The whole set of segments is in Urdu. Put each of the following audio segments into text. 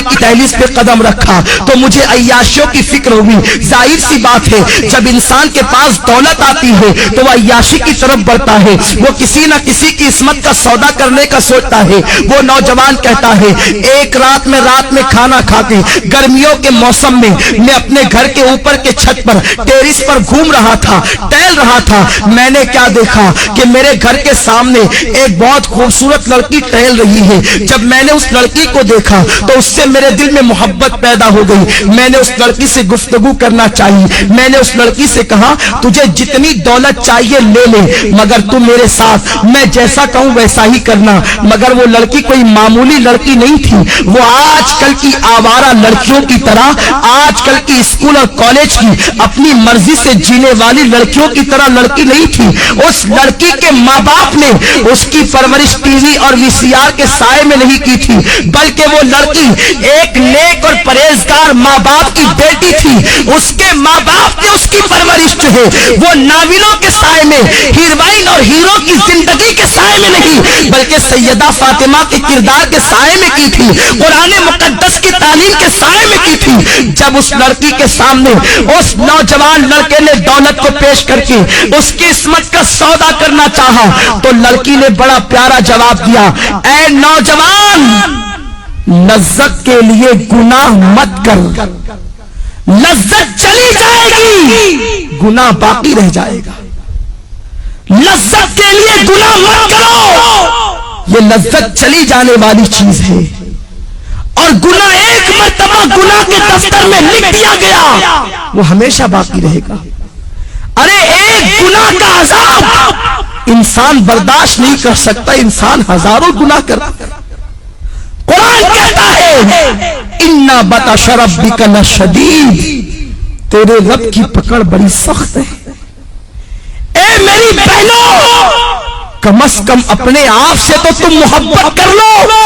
کی دہلیز پہ قدم رکھا تو مجھے عیاشیوں کی فکر ہوئی. ظاہر سی بات ہے جب انسان کے پاس دولت آتی ہے تو وہ عیاشی کی طرف بڑھتا ہے, وہ کسی نہ کسی کی عصمت کا سودا کرنے کا سوچتا ہے. وہ نوجوان کہتا ہے ایک رات میں کھانا کھا کے گرمیوں کے موسم میں اپنے گھر کے اوپر کے چھت پر ٹیرس پر گھوم رہا تھا, ٹہل رہا تھا. میں نے کیا دیکھا کہ میرے گھر کے سامنے ایک بہت خوبصورت لڑکی ٹہل رہی ہے. جب میں نے اس لڑکی کو دیکھا تو اس سے میرے دل میں محبت پیدا ہو گئی. میں نے اس لڑکی سے گفتگو کرنا چاہیے. میں نے اس لڑکی سے کہا تجھے جتنی دولت چاہیے لے لے, مگر تو میرے ساتھ میں جیسا کہوں ویسا ہی کرنا. مگر وہ لڑکی کوئی معمولی لڑکی نہیں تھی, وہ آج کل کی آوارہ لڑکیوں کی طرح, آج کل کی اسکول اور کالج کی اپنی مرضی سے جینے والی لڑکیوں کی طرح لڑکی نہیں تھی. اس لڑکی کے ماں باپ نے اس کی پرورش ٹی وی اور وی سی آر کے سائے میں نہیں کی تھی, بلکہ وہ لڑکی ایک نیک اور پرہیزگار ماں باپ کی بیٹی تھی. اس کے ماں باپ نے اس کی پرورش جو ہے وہ ناولوں کے سائے میں, ہیروئن اور ہیرو کی زندگی کے سائے میں نہیں بلکہ سیدہ فاطمہ کے کردار کے سائے میں کی تھی, قرآن مقدس کی تعلیم کے سائے میں کی تھی. جب اس لڑکی کے سامنے اس نوجوان لڑکے نے دولت کو پیش کر کے اس کی عصمت کا سودا کرنا چاہا تو لڑکی نے بڑا پیارا جواب دیا, اے نوجوان لذت کے لیے گناہ مت کر, لذت چلی جائے گی گناہ باقی رہ جائے گا. لذت کے لیے گناہ مت کرو, یہ لذت چلی جانے والی چیز ہے, اور گناہ ایک مرتبہ گناہ کے دفتر میں لکھ دیا گیا وہ ہمیشہ باقی رہے گا. ارے ایک گناہ کا عذاب انسان برداشت نہیں کر سکتا, انسان ہزاروں گناہ کرتا ہے. قرآن کہتا ہے اِنَّ بَطْشَ رَبِّكَ لَشَدِيدٌ, تیرے رب کی پکڑ بڑی سخت ہے. اے میری بہنوں کم از کم اپنے آپ سے تو تم محبت کر لو,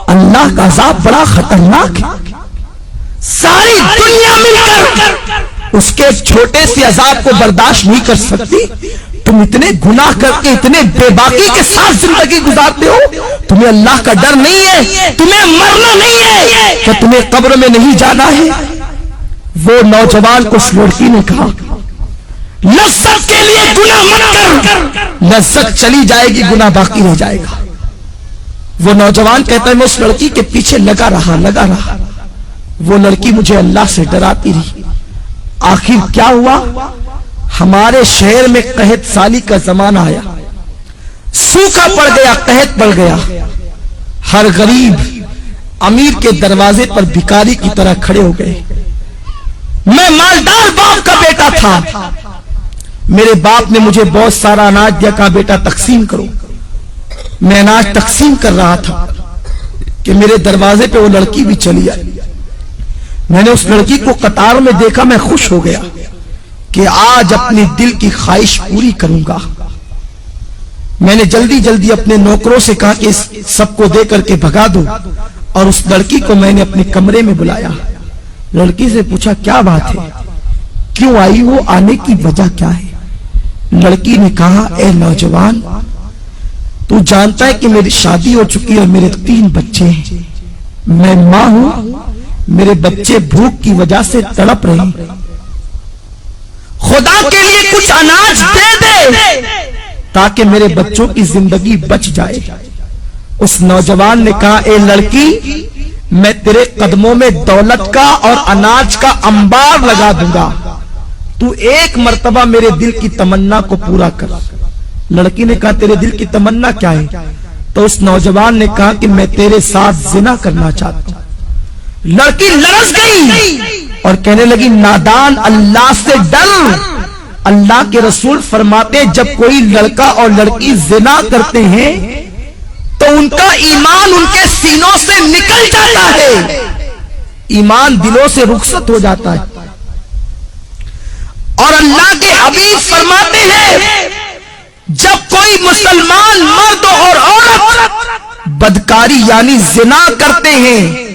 اللہ کا عذاب بڑا خطرناک ہے. ساری دنیا مل کر اس کے چھوٹے سے عذاب کو برداشت نہیں کر سکتی. تم اتنے گناہ کر کے اتنے بے باکی کے ساتھ زندگی گزارتے ہو, تمہیں اللہ کا ڈر نہیں ہے, تمہیں مرنا نہیں ہے, کہ تمہیں قبر میں نہیں جانا ہے. وہ نوجوان کو اس لڑکی نے کہا لذت کے لیے گناہ مت کر, لذت چلی جائے گی گناہ باقی رہ جائے گا. وہ نوجوان کہتا ہے میں اس لڑکی کے پیچھے لگا رہا. وہ لڑکی مجھے اللہ سے ڈراتی رہی. آخر کیا ہوا, ہمارے شہر میں قحط سالی کا زمانہ آیا, سوکھا پڑ گیا, قحط پڑ گیا. ہر غریب امیر کے دروازے پر بھکاری کی طرح کھڑے ہو گئے. میں مالدار باپ کا بیٹا تھا, میرے باپ نے مجھے بہت سارا اناج دیا, کہا بیٹا تقسیم کرو. میں اناج تقسیم کر رہا تھا کہ میرے دروازے پہ وہ لڑکی بھی چلی آئی. میں نے اس لڑکی کو قطار میں دیکھا, میں خوش ہو گیا کہ آج اپنی دل کی خواہش پوری کروں گا. میں نے جلدی اپنے نوکروں سے کہا کہ سب کو دے کر کے بھگا دو, اور اس لڑکی کو میں نے اپنے کمرے میں بلایا. لڑکی سے پوچھا کیا بات ہے, کیوں آئی ہو, آنے کی وجہ کیا ہے. لڑکی نے کہا اے نوجوان تو جانتا ہے کہ میری شادی ہو چکی ہے اور میرے 3 بچے ہیں. میں ماں ہوں, میرے بچے بھوک کی وجہ سے تڑپ رہے ہیں, خدا کے لیے کچھ اناج دے دے تاکہ میرے بچوں کی زندگی بچ جائے. اس نوجوان نے کہا اے لڑکی میں تیرے قدموں میں دولت کا اور اناج کا انبار لگا دوں گا, تو ایک مرتبہ میرے دل کی تمنا کو پورا کر. لڑکی نے کہا تیرے دل کی تمنا کیا ہے, تو اس نوجوان نے کہا کہ میں تیرے ساتھ زنا کرنا چاہتا ہوں. لڑکی لرز گئی اور کہنے لگی نادان اللہ سے ڈر. اللہ کے رسول فرماتے جب کوئی لڑکا اور لڑکی زنا کرتے ہیں تو ان کا ایمان ان کے سینوں سے نکل جاتا ہے, ایمان دلوں سے رخصت ہو جاتا ہے. اور اللہ کے حبیب فرماتے ہیں جب کوئی مسلمان مرد اور عورت بدکاری یعنی زنا کرتے ہیں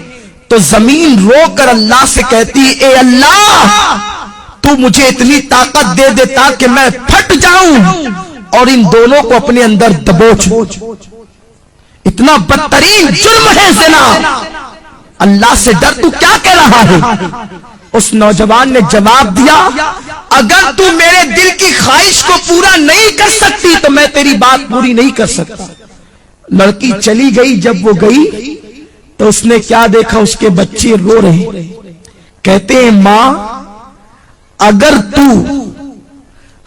تو زمین رو کر اللہ سے کہتی اے اللہ تو مجھے اتنی طاقت دے دے تاکہ میں پھٹ جاؤں اور ان دونوں کو اپنے اندر دبوچ. اتنا بدترین جرم ہے زنا. اللہ سے ڈر، تو کیا کہہ رہا ہے؟ اس نوجوان نے جواب دیا، اگر تو میرے دل کی خواہش کو پورا نہیں کر سکتی تو میں تیری بات پوری نہیں کر سکتا۔ لڑکی چلی گئی۔ جب وہ گئی تو اس نے کیا دیکھا؟ اس کے بچے رو رہے، کہتے ہیں ماں اگر تو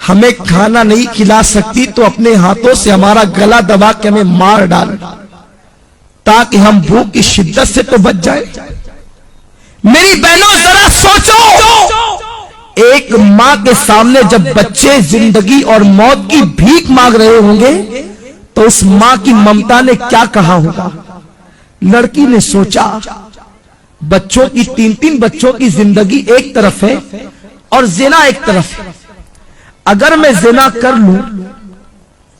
ہمیں کھانا نہیں کھلا سکتی تو اپنے ہاتھوں سے ہمارا گلا دبا کے ہمیں مار ڈال تاکہ ہم بھوک کی شدت سے تو بچ جائے۔ میری بہنوں ذرا سوچو، ایک ماں کے سامنے جب بچے زندگی اور موت کی بھیک مانگ رہے ہوں گے تو اس ماں کی ممتا نے کیا کہا ہوگا؟ لڑکی نے سوچا بچوں کی تین بچوں کی زندگی ایک طرف ہے اور زنا ایک طرف ہے، اگر میں زنا کر لوں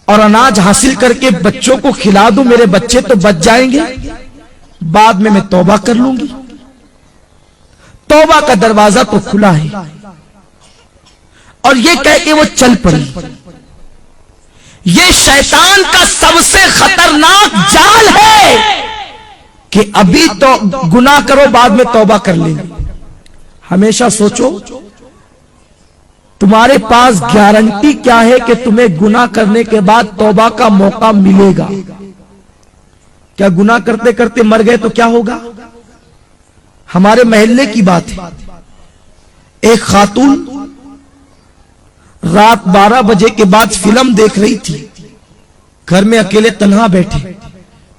اور اناج حاصل کر کے بچوں کو کھلا دوں میرے بچے تو بچ جائیں گے، بعد میں توبہ کر لوں گی۔ توبہ کا دروازہ تو کھلا ہے، اور یہ کہہ کے وہ چل پڑی۔ یہ شیطان کا سب سے خطرناک جال ہے کہ ابھی تو گناہ کرو بعد میں توبہ کر لیں گے۔ ہمیشہ سوچو تمہارے پاس گارنٹی کیا ہے کہ تمہیں گناہ کرنے کے بعد توبہ کا موقع ملے گا؟ کیا گناہ کرتے کرتے مر گئے تو کیا ہوگا؟ ہمارے محلے کی بات ہے، ایک خاتون رات 12 بجے کے بعد فلم دیکھ رہی تھی، گھر میں اکیلے تنہا بیٹھے،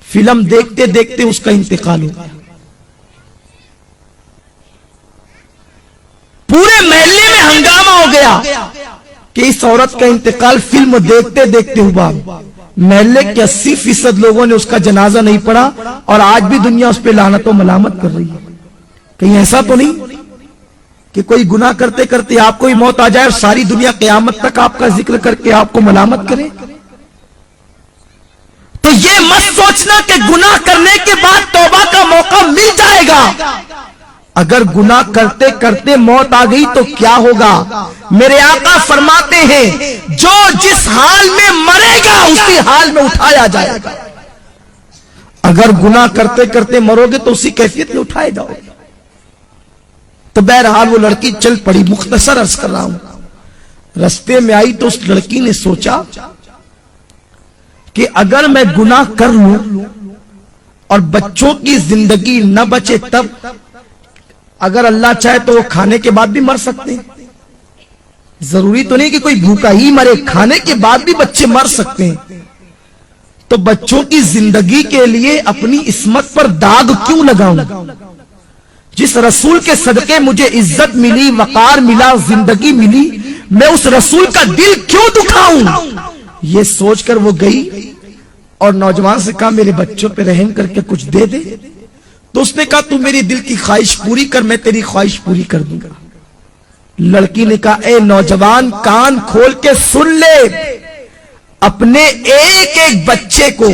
فلم دیکھتے دیکھتے اس کا انتقال ہو گیا۔ پورے محلے میں ہنگامہ ہو گیا کہ اس عورت کا انتقال فلم دیکھتے دیکھتے ہوا۔ محلے کے 80% لوگوں نے اس کا جنازہ نہیں پڑھا، اور آج بھی دنیا اس پہ لعنت و ملامت کر رہی ہے۔ کہیں ایسا تو نہیں کہ کوئی گناہ کرتے کرتے آپ کو ہی موت آ جائے اور ساری دنیا قیامت تک آپ کا ذکر کر کے آپ کو ملامت کرے؟ تو یہ مت سوچنا کہ گناہ کرنے کے بعد توبہ کا موقع مل جائے گا۔ اگر گناہ کرتے کرتے موت آ گئی تو کیا ہوگا؟ میرے آقا فرماتے ہیں جو جس حال میں مرے گا اسی حال میں اٹھایا جائے گا۔ اگر گناہ کرتے کرتے مرو گے تو اسی کیفیت میں اٹھائے جاؤ گے۔ تو بہرحال وہ لڑکی چل پڑی۔ مختصر عرض کر رہا ہوں، رستے میں آئی تو اس لڑکی نے سوچا کہ اگر میں گناہ کر لوں اور بچوں کی زندگی نہ بچے تب؟ اگر اللہ چاہے تو وہ کھانے کے بعد بھی مر سکتے ہیں، ضروری تو نہیں کہ کوئی بھوکا ہی مرے، کھانے کے بعد بھی بچے مر سکتے ہیں۔ تو بچوں کی زندگی کے لیے اپنی عصمت پر داغ کیوں لگاؤں؟ جس رسول کے صدقے مجھے عزت ملی، وقار ملا، زندگی ملی، میں اس رسول کا دل کیوں دکھاؤں؟ یہ سوچ کر وہ گئی اور نوجوان سے کہا میرے بچوں پہ رحم کر کے کچھ دے دے۔ تو اس نے کہا تو میری دل کی خواہش پوری کر، میں تیری خواہش پوری کر دوں گا۔ لڑکی نے کہا اے نوجوان کان کھول کے سن لے، اپنے ایک ایک بچے کو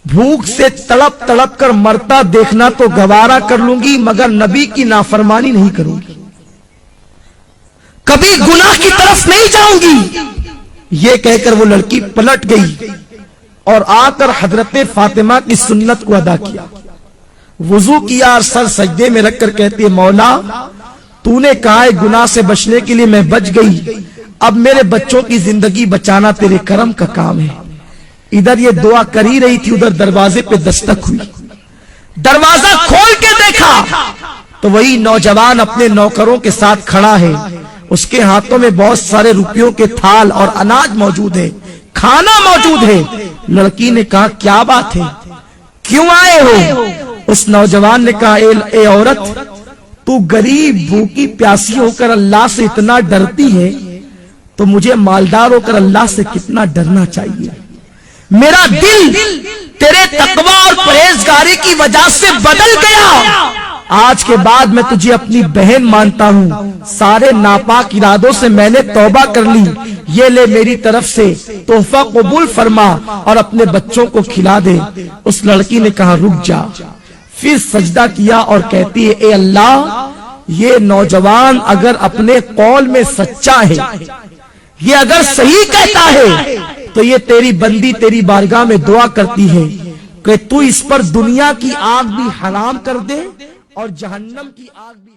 بھوک سے تڑپ تڑپ کر مرتا دیکھنا تو گوارا کر لوں گی، مگر نبی کی نافرمانی نہیں کروں گی، کبھی گناہ کی طرف نہیں جاؤں گی۔ یہ کہہ کر وہ لڑکی پلٹ گئی اور آ کر حضرت فاطمہ کی سنت کو ادا کیا، وضو کیا اور سر سجدے میں رکھ کر کہتی ہے مولا تو نے کہا ہے گناہ سے بچنے کے لیے میں بچ گئی، اب میرے بچوں کی زندگی بچانا تیرے کرم کا کام ہے۔ ادھر یہ دعا کر ہی رہی تھی، ادھر دروازے پہ دستک ہوئی، دروازہ کھول کے دیکھا تو وہی نوجوان اپنے نوکروں کے ساتھ کھڑا ہے، اس کے ہاتھوں میں بہت سارے روپیوں کے تھال اور اناج موجود ہے، کھانا موجود ہے۔ لڑکی نے کہا کیا بات ہے، کیوں آئے ہو؟ اس نوجوان نے کہا اے عورت تو غریب بھوکی پیاسی ہو کر اللہ سے اتنا ڈرتی ہے تو مجھے مالدار ہو کر اللہ سے کتنا ڈرنا چاہیے۔ میرا دل تیرے تقوی اور پرہیزگاری کی وجہ سے بدل گیا، آج کے بعد میں تجھے اپنی بہن مانتا ہوں، سارے ناپاک ارادوں سے میں نے توبہ کر لی، یہ لے میری طرف سے تحفہ قبول فرما اور اپنے بچوں کو کھلا دے۔ اس لڑکی نے کہا رک جا، پھر سجدہ کیا اور کہتی ہے اے اللہ یہ نوجوان اگر اپنے قول میں سچا ہے، یہ اگر صحیح کہتا ہے تو یہ تیری بندی تیری بارگاہ میں دعا کرتی ہے، کہ تو اس پر دنیا کی آگ بھی حرام کر دے اور جہنم کی آگ بھی